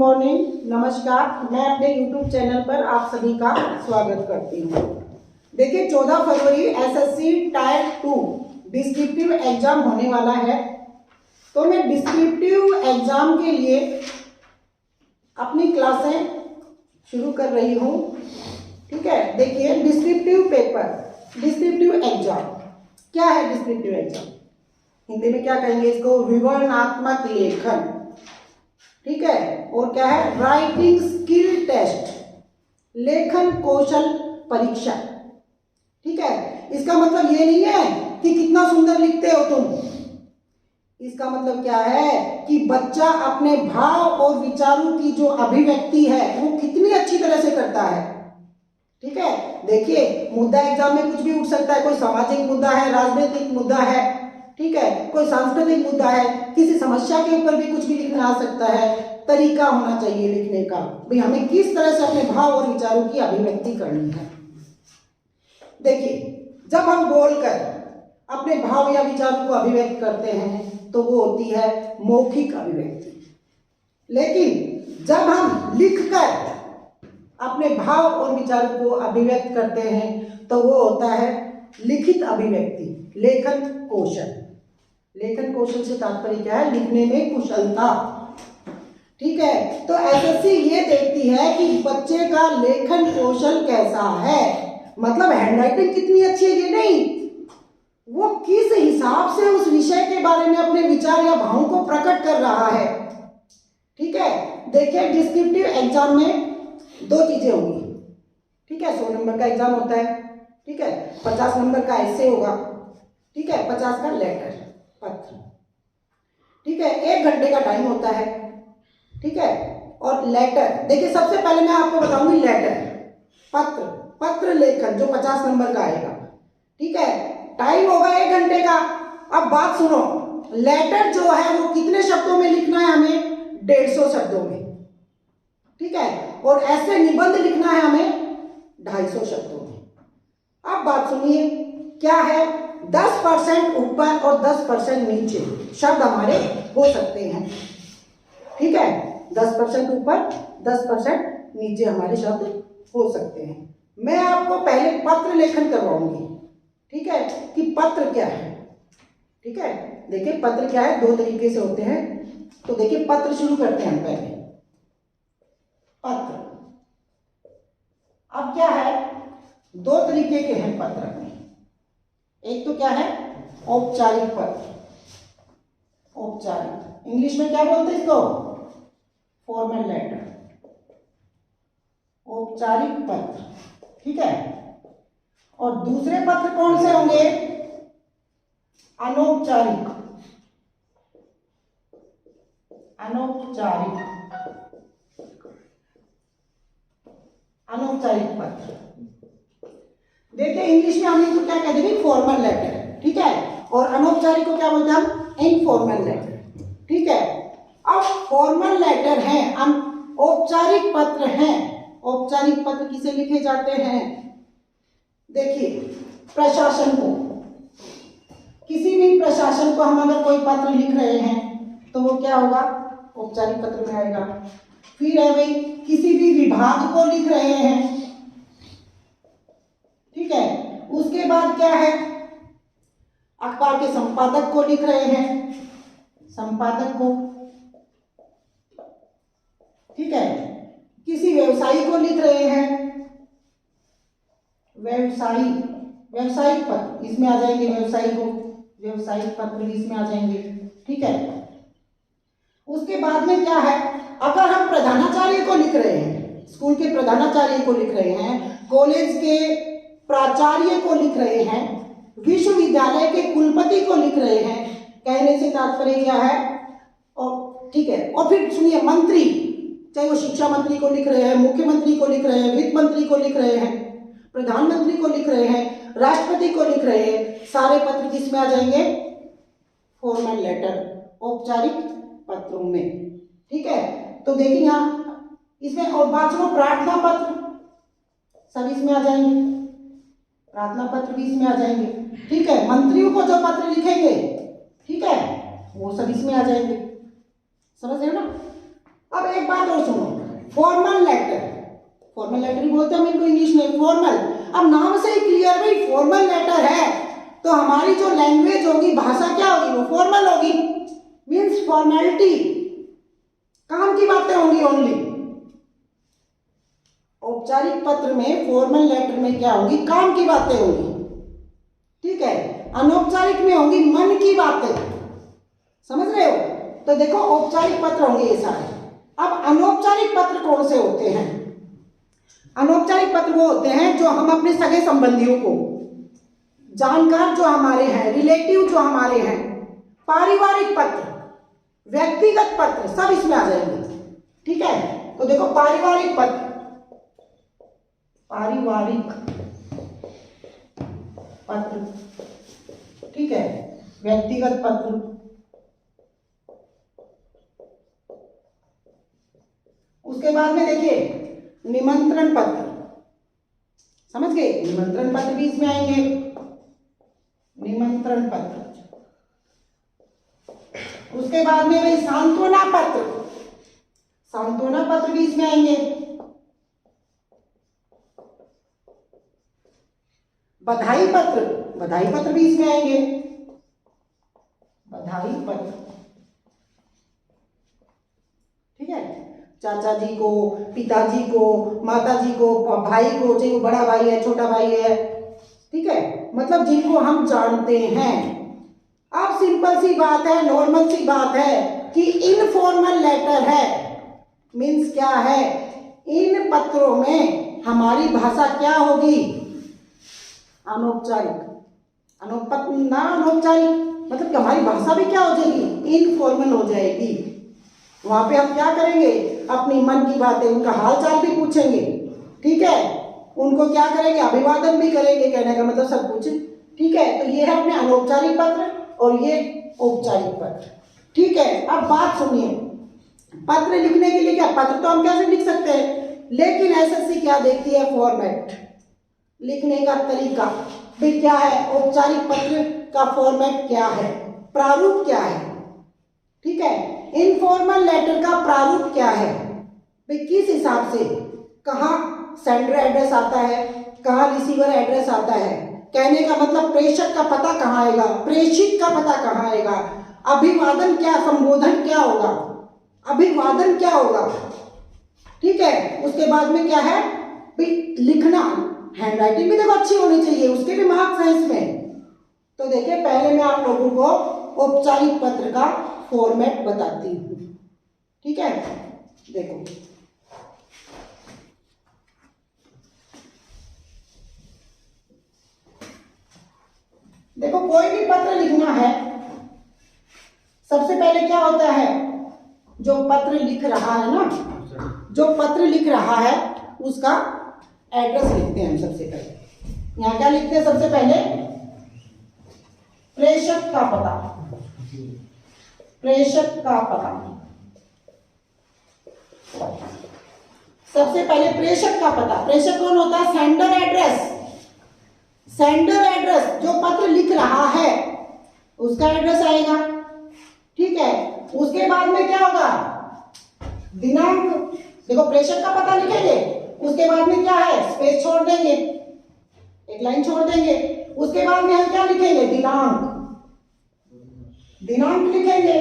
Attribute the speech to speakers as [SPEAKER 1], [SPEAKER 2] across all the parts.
[SPEAKER 1] Morning, नमस्कार। मैं अपने YouTube चैनल पर आप सभी का स्वागत करती हूँ। देखिए 14 फरवरी एसएससी टायर 2 डिस्क्रिप्टिव एग्जाम होने वाला है। तो मैं डिस्क्रिप्टिव एग्जाम के लिए अपनी क्लासें शुरू कर रही हूँ। ठीक है, देखिए डिस्क्रिप्टिव पेपर, डिस्क्रिप्टिव एग्जाम क्या है? डिस्क्रिप्टिव एग्जाम हिंदी में क्या कहेंगे इसको? विवरणात्मक लेखन। ठीक है, और क्या है? राइटिंग स्किल टेस्ट, लेखन कौशल परीक्षा। ठीक है, इसका मतलब ये नहीं है कि कितना सुंदर लिखते हो तुम। इसका मतलब क्या है कि बच्चा अपने भाव और विचारों की जो अभिव्यक्ति है वो कितनी अच्छी तरह से करता है। ठीक है, देखिए मुद्दा एग्जाम में कुछ भी उठ सकता है। कोई सामाजिक मुद्दा है, राजनीतिक मुद्दा है, ठीक है, कोई सांस्कृतिक मुद्दा है, किसी समस्या के ऊपर भी कुछ भी लिखना आ सकता है। तरीका होना चाहिए लिखने का, भाई हमें किस तरह से अपने भाव और विचारों की अभिव्यक्ति करनी है। देखिए जब हम बोलकर अपने भाव या विचारों को अभिव्यक्त करते हैं तो वो होती है मौखिक अभिव्यक्ति। लेकिन जब हम लिखकर अपने भाव और विचारों को अभिव्यक्त करते हैं तो वो होता है लिखित अभिव्यक्ति, लेखन कौशल। लेखन कौशल से तात्पर्य क्या है? लिखने में कुशलता। ठीक है, तो एसएससी ये देखती है कि बच्चे का लेखन कौशल कैसा है, मतलब हैंडराइटिंग कितनी अच्छी है ये नहीं, वो किस हिसाब से उस विषय के बारे में अपने विचार या भावों को प्रकट कर रहा है। ठीक है, देखिए डिस्क्रिप्टिव एग्जाम में दो चीजें होंगी। ठीक है, 100 नंबर का एग्जाम होता है। ठीक है, 50 नंबर का ऐसे होगा। ठीक है, 50 का लेटर पत्र। ठीक है, 1 घंटे का टाइम होता है। ठीक है, और लेटर, देखिए सबसे पहले मैं आपको बताऊंगी लेटर, पत्र, पत्र लेखन जो 50 नंबर का आएगा। ठीक है, टाइम होगा 1 घंटे का। अब बात सुनो, लेटर जो है वो कितने शब्दों में लिखना है हमें? 150 शब्दों में। ठीक है, और ऐसे निबंध लिखना है हमें 250 शब्दों में। अब बात सुनिए, क्या है? 10% ऊपर और 10% नीचे शब्द हमारे हो सकते हैं। ठीक है, 10% ऊपर 10% नीचे हमारे शब्द हो सकते हैं। मैं आपको पहले पत्र लेखन करवाऊंगी। ठीक है, कि पत्र क्या है। ठीक है, देखिए पत्र क्या है, 2 तरीके से होते हैं। तो देखिए पत्र शुरू करते हैं हम पहले। पत्र, अब क्या है? 2 तरीके के हैं पत्र में। एक तो क्या है? औपचारिक पत्र। औपचारिक, इंग्लिश में क्या बोलते हैं इसको? फॉर्मल लेटर, औपचारिक पत्र। ठीक है, और दूसरे पत्र कौन से होंगे? अनौपचारिक, अनौपचारिक, अनौपचारिक पत्र। देखिए इंग्लिश में हम इनको क्या कहते हैं? Formal letter. ठीक है, और अनौपचारिक को क्या बोलते हैं हम? Informal letter. ठीक है, अब फॉर्मल लेटर हैं, औपचारिक पत्र हैं। औपचारिक पत्र किसे लिखे जाते हैं? देखिए प्रशासन को, किसी भी प्रशासन को हम अगर कोई पत्र लिख रहे हैं तो वो क्या होगा? औपचारिक पत्र में आएगा। फिर है भाई, किसी भी विभाग को लिख रहे हैं। ठीक है, उसके बाद क्या है? अखबार के संपादक को लिख रहे हैं, संपादक को। ठीक है, किसी व्यवसायी को लिख रहे हैं, व्यवसायी, व्यवसायिक पत्र इसमें आ जाएंगे। व्यवसायी को, व्यवसायिक पत्र भी इसमें आ जाएंगे। ठीक है, उसके बाद में क्या है? अगर हम प्रधानाचार्य को लिख रहे हैं, स्कूल के प्रधानाचार्य को लिख रहे हैं, कॉलेज के प्राचार्य को लिख रहे हैं, विश्वविद्यालय के कुलपति को लिख रहे हैं, कहने से तात्पर्य क्या है? और ठीक है, और फिर सुनिए मंत्री, चाहे वो शिक्षा मंत्री को लिख रहे हैं, मुख्यमंत्री को लिख रहे हैं, वित्त मंत्री को लिख रहे हैं, प्रधानमंत्री को लिख रहे हैं, राष्ट्रपति को लिख रहे हैं, सारे पत्र किसमें आ जाएंगे? फॉर्मल लेटर, औपचारिक पत्रों में। ठीक है, तो देखिए यहाँ इसमें, और बात सुनो, प्रार्थना पत्र सब इसमें आ जाएंगे, प्रार्थना पत्र भी इसमें आ जाएंगे। ठीक है, मंत्रियों को जो पत्र लिखेंगे, ठीक है, वो सब इसमें आ जाएंगे। समझ रहे हो ना? अब एक बात और सुनो, फॉर्मल लेटर, फॉर्मल लेटर ही बोलते हैं हम इनको इंग्लिश में, फॉर्मल। अब नाम से ही क्लियर भाई फॉर्मल लेटर है, तो हमारी जो लैंग्वेज होगी, भाषा क्या होगी, वो फॉर्मल होगी, मीन्स फॉर्मेलिटी, काम की बातें होंगी ओनली। औपचारिक पत्र में, फॉर्मल लेटर में क्या होगी, काम की बातें होंगी, ठीक है। अनौपचारिक में होंगी मन की बातें, समझ रहे हो। तो देखो औपचारिक पत्र होंगे ये सारे। अब अनौपचारिक पत्र कौन से होते हैं? अनौपचारिक पत्र वो होते हैं जो हम अपने सगे संबंधियों को, जानकार जो हमारे हैं, रिलेटिव जो हमारे हैं, पारिवारिक पत्र, व्यक्तिगत पत्र, सब इसमें आ जाएंगे, ठीक है। तो देखो पारिवारिक पत्र, पारिवारिक पत्र, ठीक है, व्यक्तिगत पत्र, उसके बाद में देखिए निमंत्रण पत्र, समझ गए, निमंत्रण पत्र भी इसमें आएंगे, निमंत्रण पत्र। उसके बाद में भाई सांत्वना पत्र, सांत्वना पत्र भी इसमें आएंगे। बधाई पत्र, बधाई पत्र भी इसमें आएंगे, बधाई पत्र, ठीक है। चाचा जी को, पिताजी को, माता जी को, भाई को, चाहे वो बड़ा भाई है, छोटा भाई है, ठीक है, मतलब जिनको हम जानते हैं। अब सिंपल सी बात है, नॉर्मल सी बात है कि इनफॉर्मल लेटर है, मीन्स क्या है, इन पत्रों में हमारी भाषा क्या होगी, अनौपचारिक, अनौपचारिक मतलब कि हमारी भाषा भी क्या हो जाएगी, इनफॉर्मल हो जाएगी। वहां पे हम क्या करेंगे, अपनी मन की बातें, उनका हालचाल भी पूछेंगे, ठीक है, उनको क्या करेंगे, अभिवादन भी करेंगे, कहने का मतलब सब कुछ, ठीक है। तो ये है अपने अनौपचारिक पत्र और ये औपचारिक पत्र, ठीक है। अब बात सुनिए, पत्र लिखने के लिए क्या, पत्र तो हम कैसे लिख सकते हैं, लेकिन एसएससी क्या देखती है, फॉर्मेट, लिखने का तरीका भी क्या है, औपचारिक पत्र का फॉर्मेट क्या है, प्रारूप क्या है, ठीक है। इनफॉर्मल लेटर का प्रारूप क्या है, भाई किस हिसाब से, कहाँ सेंडर एड्रेस आता है, कहाँ रिसीवर एड्रेस आता है, कहने का मतलब प्रेषक का पता कहाँ आएगा, प्रेषित का पता कहाँ आएगा, अभिवादन क्या, संबोधन क्या होगा, अभिवादन क्या होगा, ठीक है। उसके बाद में क्या है भाई, लिखना, हैंड राइटिंग भी देखो अच्छी होनी चाहिए, उसके भी मार्क्स हैं इसमें। तो देखिए पहले मैं आप लोगों को औपचारिक पत्र का फॉर्मेट बताती हूँ, ठीक है। देखो देखो कोई भी पत्र लिखना है, सबसे पहले क्या होता है, जो पत्र लिख रहा है ना, जो पत्र लिख रहा है उसका एड्रेस लिखते हैं हम सबसे पहले। यहाँ क्या लिखते हैं, सबसे पहले प्रेषक का पता, प्रेषक का पता, सबसे पहले प्रेषक का पता। प्रेषक कौन होता है, सेंडर एड्रेस, सेंडर एड्रेस, जो पत्र लिख रहा है उसका एड्रेस आएगा, ठीक है। उसके बाद में क्या होगा, दिनांक, देखो प्रेषक का पता लिखेंगे, उसके बाद में क्या है, स्पेस छोड़ देंगे, एक लाइन छोड़ देंगे, उसके बाद में हम क्या लिखेंगे, दिनांक, दिनांक लिखेंगे।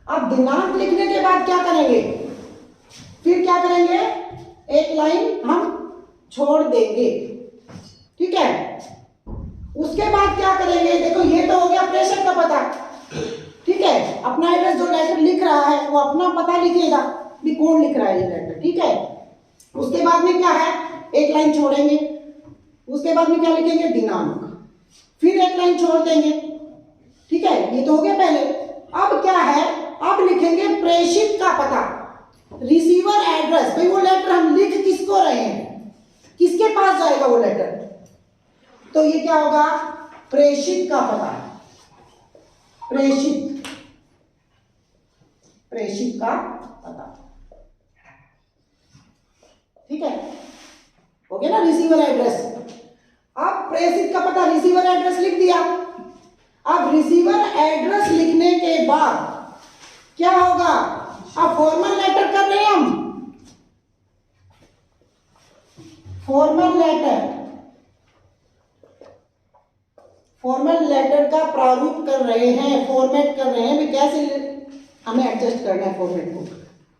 [SPEAKER 1] अब दिनांक लिखने के बाद क्या करेंगे, फिर क्या करेंगे, एक लाइन हम छोड़ देंगे, ठीक है। उसके बाद क्या करेंगे, देखो ये तो हो गया प्रेषक का पता, ठीक है। अपना एड्रेस, जो लेटर लिख रहा है वो अपना पता लिखेगा भी कौन लिख रहा है ये लेटर, ठीक है। उसके बाद में क्या है, एक लाइन छोड़ेंगे, उसके बाद में क्या लिखेंगे, दिनांक, फिर एक लाइन छोड़ देंगे, ठीक है। ये तो हो गया पहले। अब क्या है, अब लिखेंगे प्रेषित का पता, रिसीवर एड्रेस, भाई वो लेटर हम लिख किसको रहे हैं, किसके पास जाएगा वो लेटर, तो ये क्या होगा, प्रेषित का पता, प्रेषित, प्रेषित का पता, ठीक है, हो गया ना, रिसीवर एड्रेस। अब प्रेषित का पता, रिसीवर एड्रेस लिख दिया। अब रिसीवर एड्रेस लिखने के बाद क्या होगा, अब फॉर्मल लेटर कर रहे हैं हम, फॉर्मल लेटर का प्रारूप कर रहे हैं, फॉर्मेट कर रहे हैं भी कैसे हमें एडजस्ट करना है फॉर्मेट को।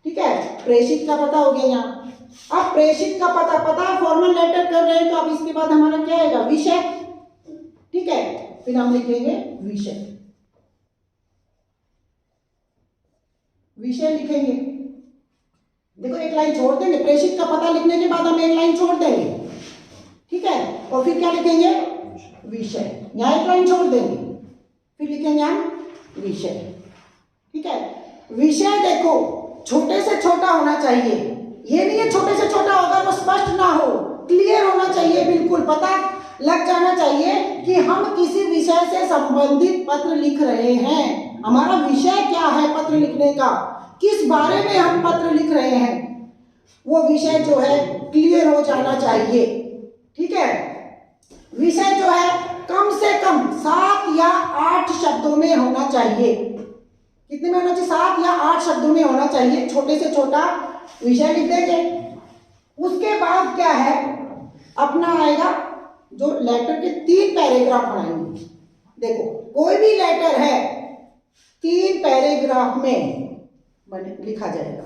[SPEAKER 1] ठीक है, प्रेषित का पता हो गया यहाँ। अब प्रेषित का पता है, फॉर्मल लेटर कर रहे हैं तो अब इसके बाद हमारा क्या आएगा, विषय। ठीक है, फिर हम लिखेंगे विषय, विषय लिखेंगे। देखो एक लाइन छोड़ देंगे, प्रेषित का पता लिखने के बाद हम एक लाइन छोड़ देंगे। ठीक है, और फिर क्या लिखेंगे, विषय। यहाँ एक लाइन छोड़ देंगे, फिर लिखेंगे हम विषय। ठीक है, विषय देखो छोटे से छोटा होना चाहिए, ये नहीं है छोटे से छोटा होगा वो स्पष्ट ना हो, क्लियर होना चाहिए, बिल्कुल पता लग जाना चाहिए कि हम किसी विषय से संबंधित पत्र लिख रहे हैं। हमारा विषय क्या है पत्र लिखने का, किस बारे में हम पत्र लिख रहे हैं, वो विषय जो है क्लियर हो जाना चाहिए। ठीक है, विषय जो है कम से कम 7 या 8 शब्दों में होना चाहिए। कितने में होना चाहिए, 7 या 8 शब्दों में होना चाहिए, छोटे से छोटा विषय लिख देंगे। उसके बाद क्या है, अपना आएगा जो लेटर के 3 पैराग्राफ बनाएंगे। देखो कोई भी लेटर है 3 पैराग्राफ में लिखा जाएगा।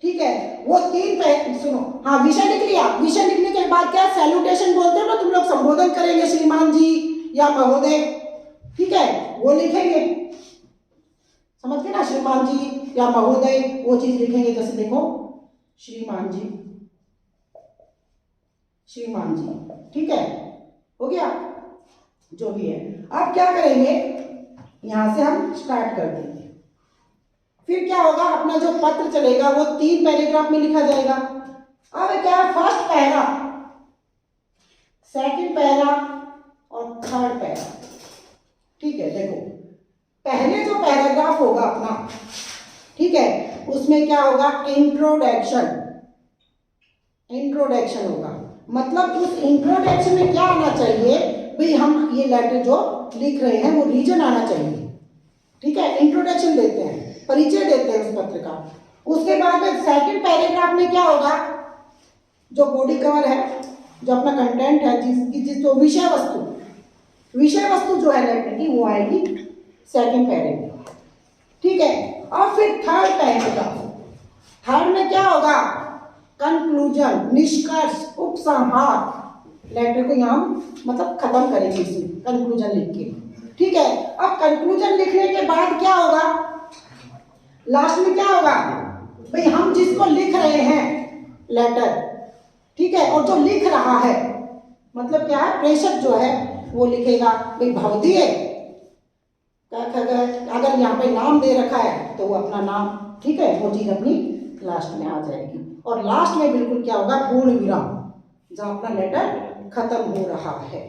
[SPEAKER 1] ठीक है, वो 3 सुनो, हाँ विषय लिख लिया, विषय लिखने के बाद क्या सैल्यूटेशन बोलते हो ना तुम लोग, संबोधन करेंगे श्रीमान जी या महोदय। ठीक है, वो लिखेंगे, समझ गए ना, श्रीमान जी या महोदय, वो चीज लिखेंगे। जैसे देखो श्रीमान जी, श्रीमान जी। ठीक है, हो गया जो भी है। अब क्या करेंगे, यहां से हम स्टार्ट कर देंगे। फिर क्या होगा, अपना जो पत्र चलेगा वो 3 पैराग्राफ में लिखा जाएगा। अब क्या है, फर्स्ट पैरा, सेकंड पैरा और थर्ड पैरा। ठीक है, देखो पहले जो पैराग्राफ होगा अपना, ठीक है, उसमें क्या होगा, इंट्रोडक्शन। इंट्रोडक्शन होगा, मतलब उस इंट्रोडक्शन में क्या आना चाहिए भाई, हम ये लेटर जो लिख रहे हैं वो रीजन आना चाहिए। ठीक है, इंट्रोडक्शन देते हैं, परिचय देते हैं उस पत्र का। उसके बाद में सेकंड पैराग्राफ में क्या होगा, जो बॉडी कवर है, जो अपना कंटेंट है, जिस जो विषय वस्तु जो है लेटर की, वो आएगी सेकंड पैराग्राफ। ठीक है, और फिर थर्ड पैराग्राफ, थर्ड में क्या होगा, कंक्लूजन, निष्कर्ष, उपसंहार। लेटर को यहाँ मतलब खत्म करेंगे इसमें कंक्लूजन लिख के। ठीक है, अब कंक्लूजन लिखने के बाद क्या होगा, लास्ट में क्या होगा भाई, हम जिसको लिख रहे हैं लेटर, ठीक है, और जो लिख रहा है मतलब क्या है, प्रेषक जो है वो लिखेगा भाई भवदीय, अगर यहाँ पे नाम दे रखा है तो वो अपना नाम, ठीक है, वो चीज अपनी लास्ट में आ जाएगी। और लास्ट में बिल्कुल क्या होगा, पूर्ण विराम, जहां अपना लेटर खत्म हो रहा है।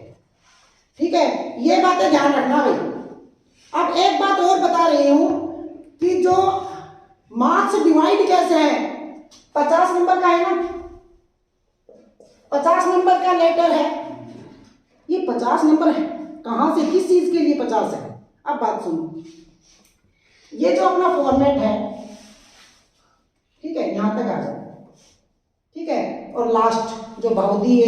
[SPEAKER 1] ठीक है, ये बातें ध्यान रखना भाई। अब एक बात और बता रही हूं कि जो मार्क्स डिवाइड कैसे है, 50 नंबर का है ना, 50 नंबर का लेटर है, ये 50 नंबर है, कहां से, किस चीज के लिए 50 है। अब बात सुनो, ये जो अपना फॉर्मेट है, ठीक है, यहां तक आ जाए। ठीक है, और लास्ट जो भवदीय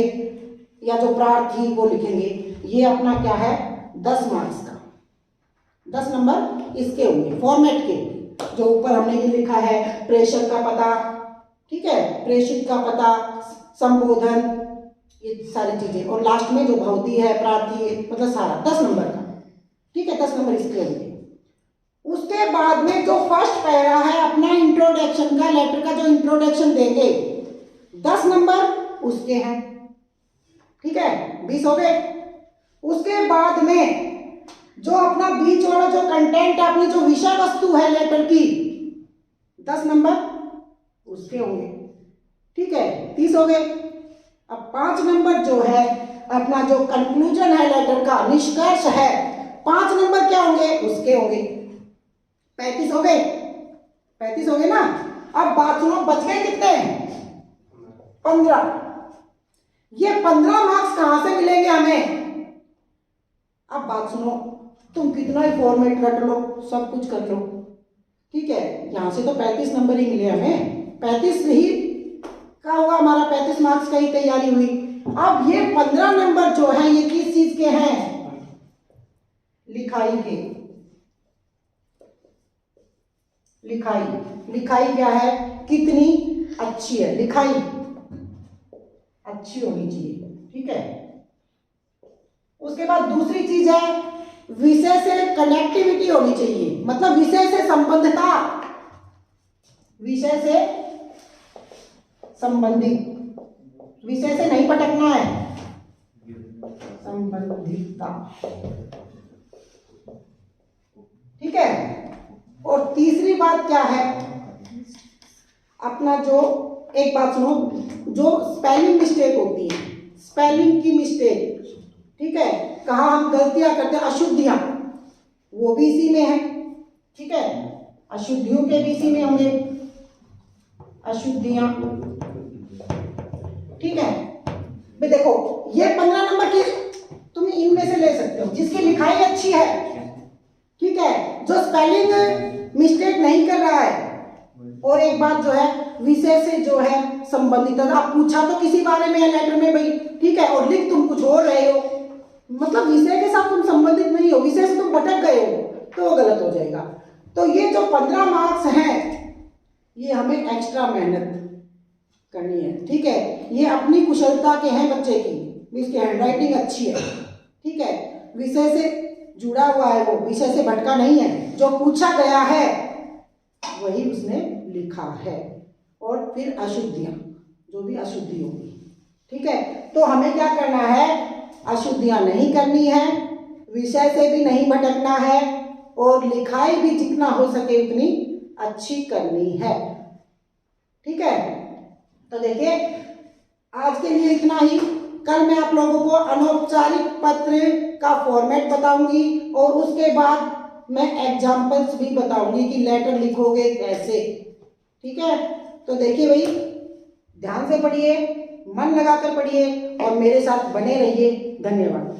[SPEAKER 1] या जो प्रार्थी वो लिखेंगे, ये अपना क्या है, 10 मार्क्स का, 10 नंबर इसके होंगे फॉर्मेट के। जो ऊपर हमने ये लिखा है, प्रेषक का पता, ठीक है, प्रेषित का पता, संबोधन, ये सारी चीजें, और लास्ट में जो भवदीय है, प्रार्थी है, मतलब सारा 10 नंबर का। ठीक है, 10 नंबर इसके होंगे। उसके बाद में जो फर्स्ट पैरा है अपना इंट्रोडक्शन का, लेटर का जो इंट्रोडक्शन देंगे, 10 नंबर उसके हैं। ठीक है, 20 हो गए। उसके बाद में जो अपना बीच वाला जो कंटेंट है, अपनी जो विषय वस्तु है लेटर की, 10 नंबर उसके होंगे। ठीक है, 30 हो गए। अब 5 नंबर जो है अपना जो कंक्लूजन है लेटर का, निष्कर्ष है, 5 नंबर क्या होंगे, उसके होंगे। 35 हो गए, 35 हो गए ना। अब बात सुनो, बच गए कितने, 15। ये 15 मार्क्स कहां से मिलेंगे हमें। अब बात सुनो, तुम कितना ही फॉर्मेट रट लो, सब कुछ कर लो, ठीक है, यहाँ से तो 35 नंबर ही मिले हमें, 35 ही का होगा हमारा, 35 मार्क्स का ही तैयारी हुई। अब ये 15 नंबर जो है ये किस चीज के हैं? लिखाई के। लिखाई, लिखाई क्या है? कितनी अच्छी है लिखाई, अच्छी होनी चाहिए, ठीक है। उसके बाद दूसरी चीज है विषय से कनेक्टिविटी होनी चाहिए, मतलब विषय से संबंधता, विषय से संबंधित, विषय से नहीं भटकना है, संबंधितता, ठीक है। और तीसरी बात क्या है? अपना जो, एक बात सुनो, जो स्पेलिंग मिस्टेक होती है, स्पेलिंग की मिस्टेक, ठीक है, कहाँ हम गलतियां करते हैं, अशुद्धियां, वो भी इसी में है, ठीक है, अशुद्धियों के भी इसी में होंगे, अशुद्धियां, ठीक है। भाई देखो ये 15 नंबर की तुम इनमें से ले सकते हो, जिसकी लिखाई अच्छी है, ठीक है, जो स्पेलिंग मिस्टेक नहीं कर रहा है, और एक बात जो है विषय से जो है संबंधित, आप पूछा तो किसी बारे में है लेटर में भाई, ठीक है, और लिख तुम कुछ और रहे हो, मतलब विषय के साथ तुम संबंधित नहीं हो, विषय से तुम भटक गए हो, तो वो गलत हो जाएगा। तो ये जो 15 मार्क्स हैं ये हमें एक्स्ट्रा मेहनत करनी है, ठीक है, ये अपनी कुशलता के हैं बच्चे की, इसकी हैंडराइटिंग अच्छी है, ठीक है, विषय से जुड़ा हुआ है, वो विषय से भटका नहीं है, जो पूछा गया है वही उसने लिखा है, और फिर अशुद्धियां, जो भी अशुद्धि होगी, ठीक है। तो हमें क्या करना है? अशुद्धियां नहीं करनी है, विषय से भी नहीं भटकना है, और लिखाई भी जितना हो सके उतनी अच्छी करनी है, ठीक है। तो देखिए आज के लिए इतना ही। कल मैं आप लोगों को अनौपचारिक पत्र का फॉर्मेट बताऊंगी, और उसके बाद मैं एग्जाम्पल्स भी बताऊंगी कि लेटर लिखोगे कैसे, ठीक है। तो देखिए भाई, ध्यान से पढ़िए, मन लगाकर पढ़िए, और मेरे साथ बने रहिए। धन्यवाद।